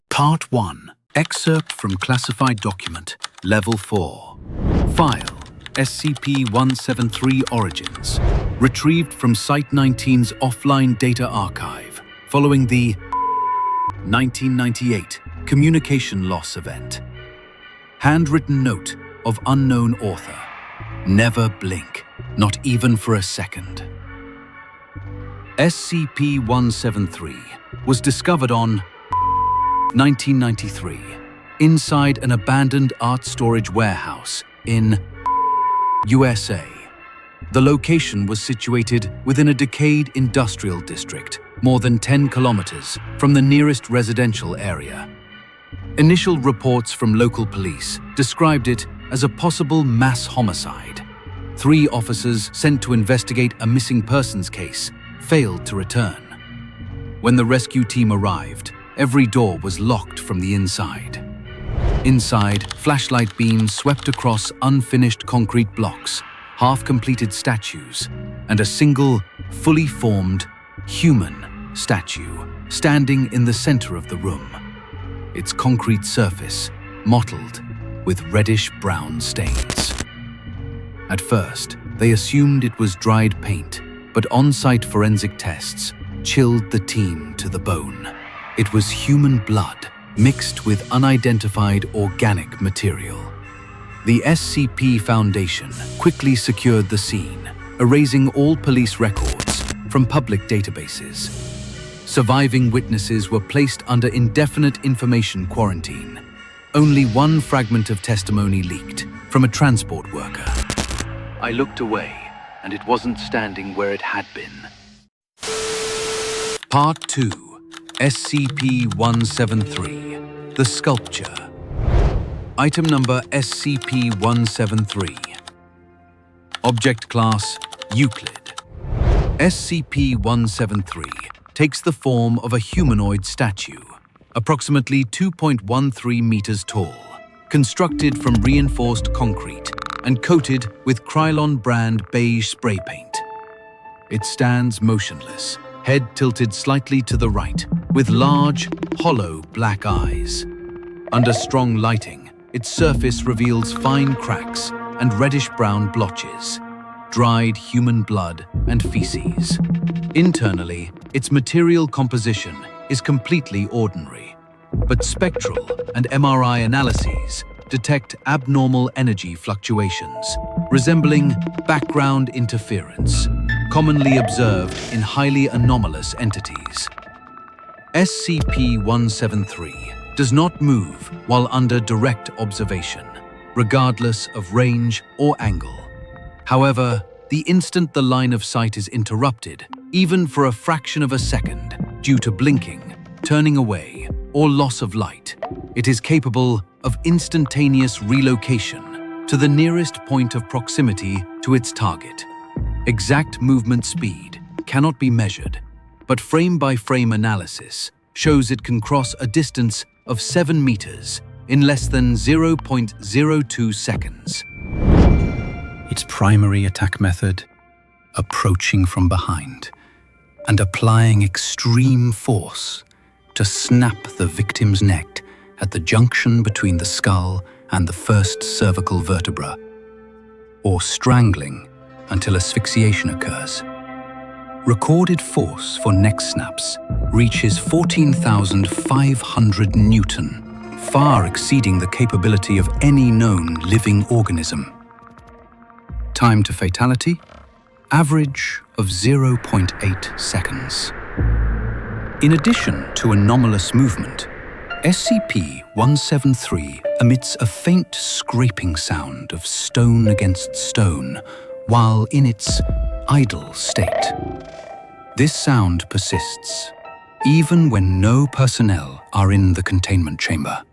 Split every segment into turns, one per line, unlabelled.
Part 1. Excerpt from Classified Document, Level 4. File, SCP-173 Origins. Retrieved from Site-19's offline data archive, following the 1998 communication loss event. Handwritten note of unknown author. Never blink, not even for a second. SCP-173 was discovered on 1993, inside an abandoned art storage warehouse in USA. The location was situated within a decayed industrial district, more than 10 kilometers from the nearest residential area. Initial reports from local police described it as a possible mass homicide. 3 officers sent to investigate a missing persons case failed to return. When the rescue team arrived, every door was locked from the inside. Inside, flashlight beams swept across unfinished concrete blocks, half-completed statues, and a single, fully formed, human statue standing in the center of the room. Its concrete surface mottled with reddish-brown stains. At first, they assumed it was dried paint, but on-site forensic tests chilled the team to the bone. It was human blood mixed with unidentified organic material. The SCP Foundation quickly secured the scene, erasing all police records from public databases. Surviving witnesses were placed under indefinite information quarantine. Only one fragment of testimony leaked from a transport worker. I looked away, and it wasn't standing where it had been. Part 2. SCP-173, The Sculpture. Item number SCP-173. Object Class Euclid. SCP-173 takes the form of a humanoid statue, approximately 2.13 meters tall, constructed from reinforced concrete and coated with Krylon brand beige spray paint. It stands motionless, head tilted slightly to the right, with large, hollow black eyes. Under strong lighting, its surface reveals fine cracks and reddish-brown blotches, dried human blood and feces. Internally, its material composition is completely ordinary, but spectral and MRI analyses detect abnormal energy fluctuations, resembling background interference, commonly observed in highly anomalous entities. SCP-173 does not move while under direct observation, regardless of range or angle. However, the instant the line of sight is interrupted, even for a fraction of a second, due to blinking, turning away, or loss of light, it is capable of instantaneous relocation to the nearest point of proximity to its target. Exact movement speed cannot be measured, but frame-by-frame analysis shows it can cross a distance of 7 meters in less than 0.02 seconds. Its primary attack method, approaching from behind and applying extreme force to snap the victim's neck at the junction between the skull and the first cervical vertebra, or strangling until asphyxiation occurs. Recorded force for neck snaps reaches 14,500 Newton, far exceeding the capability of any known living organism. Time to fatality, average of 0.8 seconds. In addition to anomalous movement, SCP-173 emits a faint scraping sound of stone against stone while in its idle state. This sound persists, even when no personnel are in the containment chamber,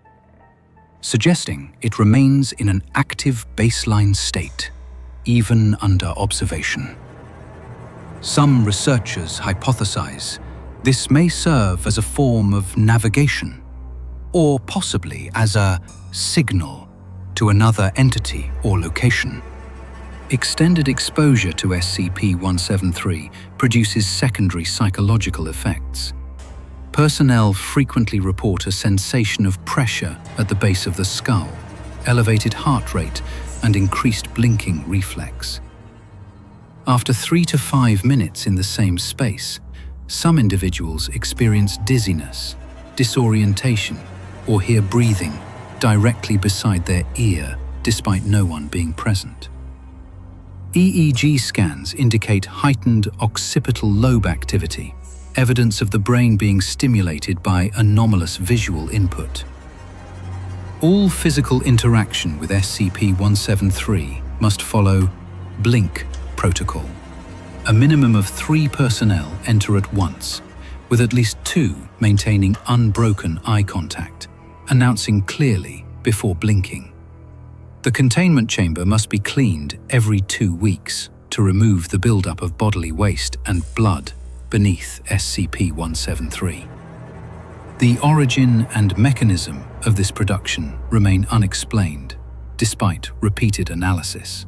suggesting it remains in an active baseline state, even under observation. Some researchers hypothesize this may serve as a form of navigation, or possibly as a signal to another entity or location. Extended exposure to SCP-173 produces secondary psychological effects. Personnel frequently report a sensation of pressure at the base of the skull, elevated heart rate, and increased blinking reflex. After 3 to 5 minutes in the same space, some individuals experience dizziness, disorientation, or hear breathing directly beside their ear despite no one being present. EEG scans indicate heightened occipital lobe activity, evidence of the brain being stimulated by anomalous visual input. All physical interaction with SCP-173 must follow Blink protocol. A minimum of 3 personnel enter at once, with at least 2 maintaining unbroken eye contact, announcing clearly before blinking. The containment chamber must be cleaned every 2 weeks to remove the buildup of bodily waste and blood beneath SCP-173. The origin and mechanism of this production remain unexplained, despite repeated analysis.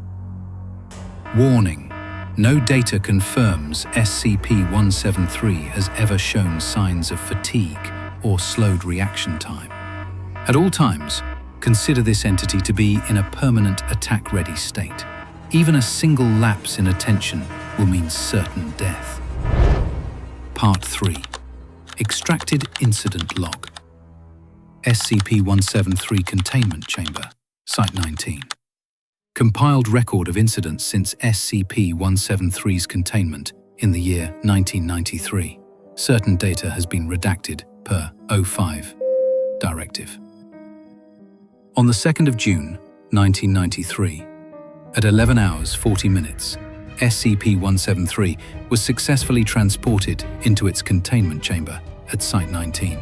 Warning: no data confirms SCP-173 has ever shown signs of fatigue or slowed reaction time. At all times, consider this entity to be in a permanent attack-ready state. Even a single lapse in attention will mean certain death. Part 3. Extracted Incident Log. SCP-173 Containment Chamber, Site 19. Compiled record of incidents since SCP-173's containment in the year 1993. Certain data has been redacted per 05 Directive. On the 2nd of June, 1993, at 11 hours 40 minutes, SCP-173 was successfully transported into its containment chamber at Site 19.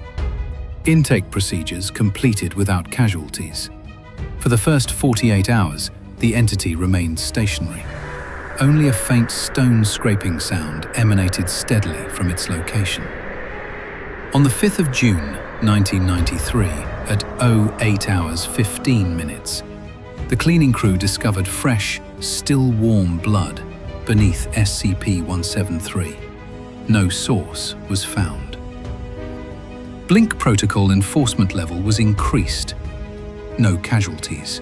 Intake procedures completed without casualties. For the first 48 hours, the entity remained stationary. Only a faint stone scraping sound emanated steadily from its location. On the 5th of June, 1993, at 08 hours 15 minutes, the cleaning crew discovered fresh, still warm blood beneath SCP-173. No source was found. Blink protocol enforcement level was increased. No casualties.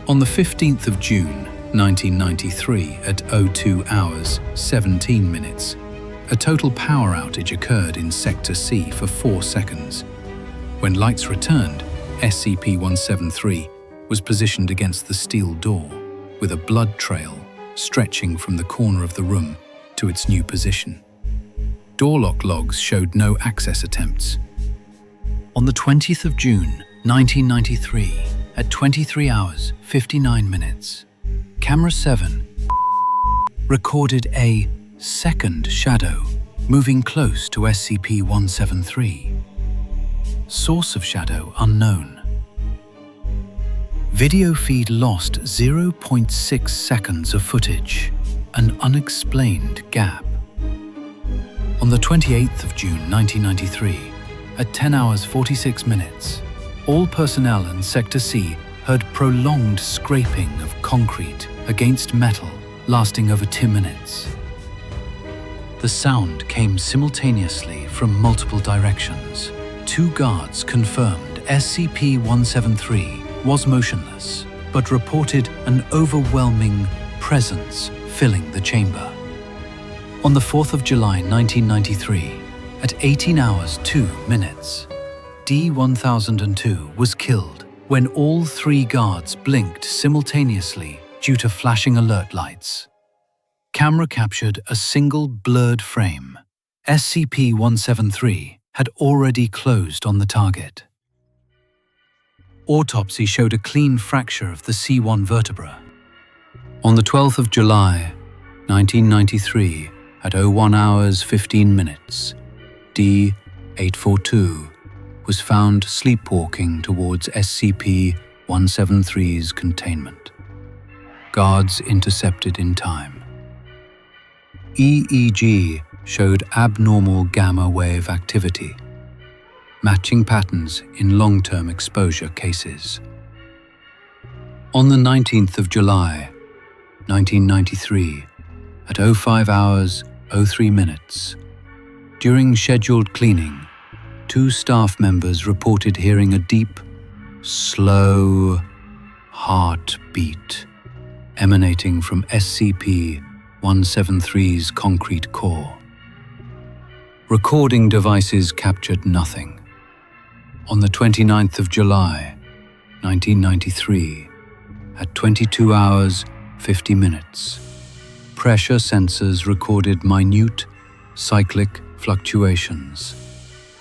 On the 15th of June, 1993, at 02 hours 17 minutes, a total power outage occurred in Sector C for 4 seconds. When lights returned, SCP-173 was positioned against the steel door, with a blood trail stretching from the corner of the room to its new position. Door lock logs showed no access attempts. On the 20th of June, 1993, at 23 hours 59 minutes, Camera 7 recorded a second shadow moving close to SCP-173. Source of shadow unknown. Video feed lost 0.6 seconds of footage, an unexplained gap. On the 28th of June 1993, at 10 hours 46 minutes, all personnel in Sector C heard prolonged scraping of concrete against metal lasting over 2 minutes. The sound came simultaneously from multiple directions. 2 guards confirmed SCP-173 was motionless, but reported an overwhelming presence filling the chamber. On the 4th of July 1993, at 18 hours 2 minutes, D-1002 was killed when all 3 guards blinked simultaneously due to flashing alert lights. Camera captured a single blurred frame. SCP-173 had already closed on the target. Autopsy showed a clean fracture of the C1 vertebra. On the 12th of July, 1993, at 01 hours 15 minutes, D-842 was found sleepwalking towards SCP-173's containment. Guards intercepted in time. EEG showed abnormal gamma wave activity, matching patterns in long-term exposure cases. On the 19th of July, 1993, at 05 hours 03 minutes. During scheduled cleaning, 2 staff members reported hearing a deep, slow heartbeat emanating from SCP-173's concrete core. Recording devices captured nothing. On the 29th of July, 1993, at 22 hours 50 minutes, pressure sensors recorded minute, cyclic fluctuations,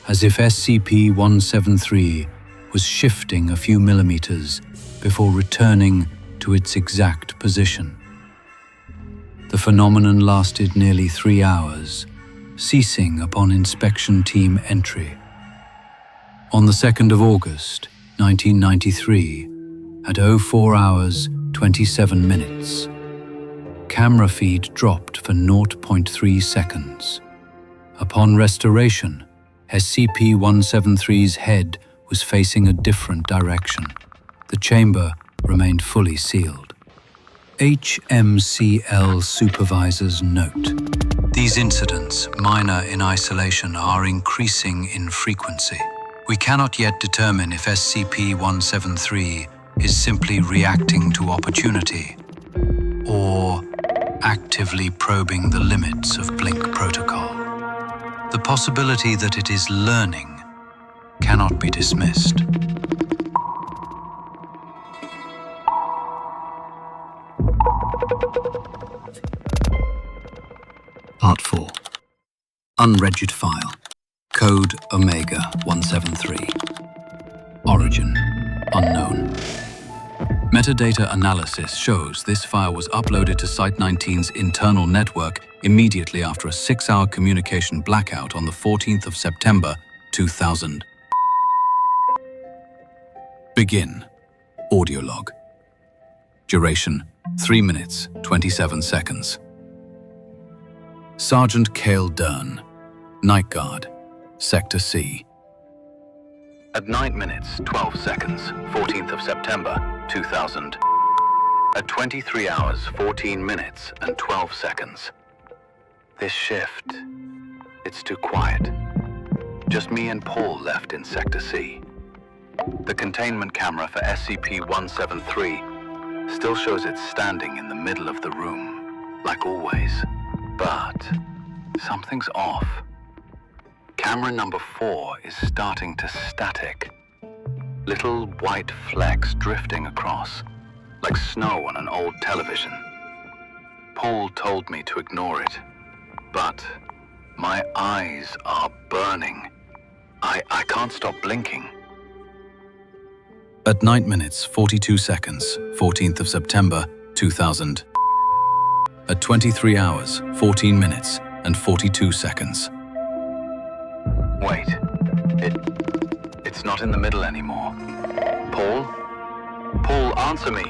as if SCP-173 was shifting a few millimeters before returning to its exact position. The phenomenon lasted nearly 3 hours, ceasing upon inspection team entry. On the 2nd of August, 1993, at 04 hours 27 minutes, camera feed dropped for 0.3 seconds. Upon restoration, SCP-173's head was facing a different direction. The chamber remained fully sealed. HMCL Supervisor's note. These incidents, minor in isolation, are increasing in frequency. We cannot yet determine if SCP-173 is simply reacting to opportunity or actively probing the limits of Blink Protocol. The possibility that it is learning cannot be dismissed. Part 4. Unregistered file. Code Omega-173. Origin unknown. Metadata analysis shows this file was uploaded to Site-19's internal network immediately after a 6-hour communication blackout on the 14th of September 2000. Begin. Audio log. Duration 3 minutes, 27 seconds. Sergeant Cale Dern, Night Guard, Sector C. At 9 minutes, 12 seconds, 14th of September, 2000. At 23 hours, 14 minutes, and 12 seconds. This shift, it's too quiet. Just me and Paul left in Sector C. The containment camera for SCP-173 still shows it standing in the middle of the room, like always. But something's off. Camera number 4 is starting to static. Little white flecks drifting across, like snow on an old television. Paul told me to ignore it, but my eyes are burning. I can't stop blinking. At 9 minutes, 42 seconds, 14th of September, 2000. At 23 hours, 14 minutes, and 42 seconds. Wait, it's not in the middle anymore. Paul? Paul, answer me!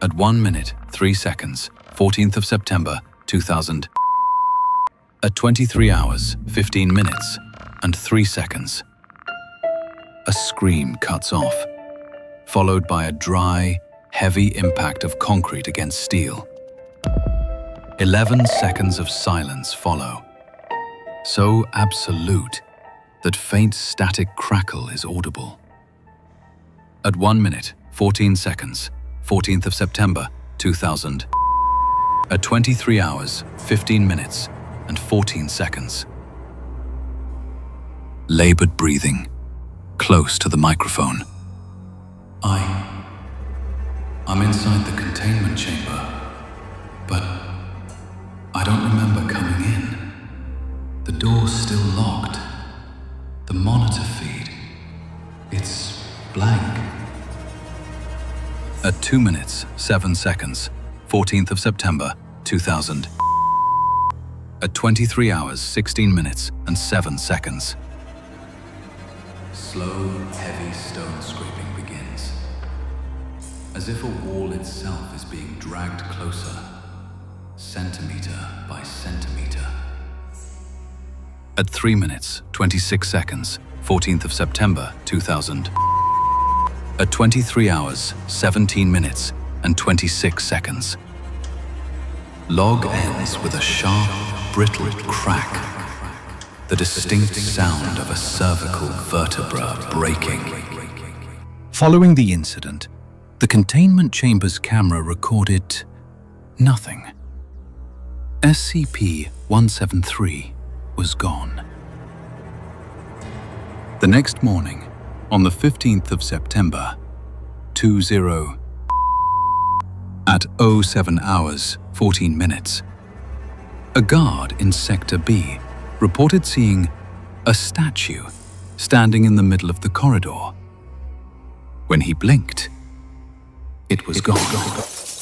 At 1 minute, 3 seconds, 14th of September, 2000. At 23 hours, 15 minutes, and 3 seconds. A scream cuts off, followed by a dry, heavy impact of concrete against steel. 11 seconds of silence follow, so absolute that faint static crackle is audible. At 1 minute, 14 seconds, 14th of September, 2000. At 23 hours, 15 minutes, and 14 seconds. Labored breathing, close to the microphone. I'm inside the containment chamber, but I don't remember coming in. The door's still locked. The monitor feed, it's blank. At 2 minutes, 7 seconds, 14th of September, 2000. At 23 hours, 16 minutes, and 7 seconds. Slow, heavy stone scraping begins, as if a wall itself is being dragged closer, centimeter by centimeter. At 3 minutes, 26 seconds, 14th of September, 2000. At 23 hours, 17 minutes, and 26 seconds. Log ends with a sharp, brittle crack, the distinct sound of a cervical vertebra breaking. Following the incident, the containment chamber's camera recorded nothing. SCP-173 was gone. The next morning, on the 15th of September, at 07 hours 14 minutes, a guard in Sector B reported seeing a statue standing in the middle of the corridor. When he blinked, it was gone.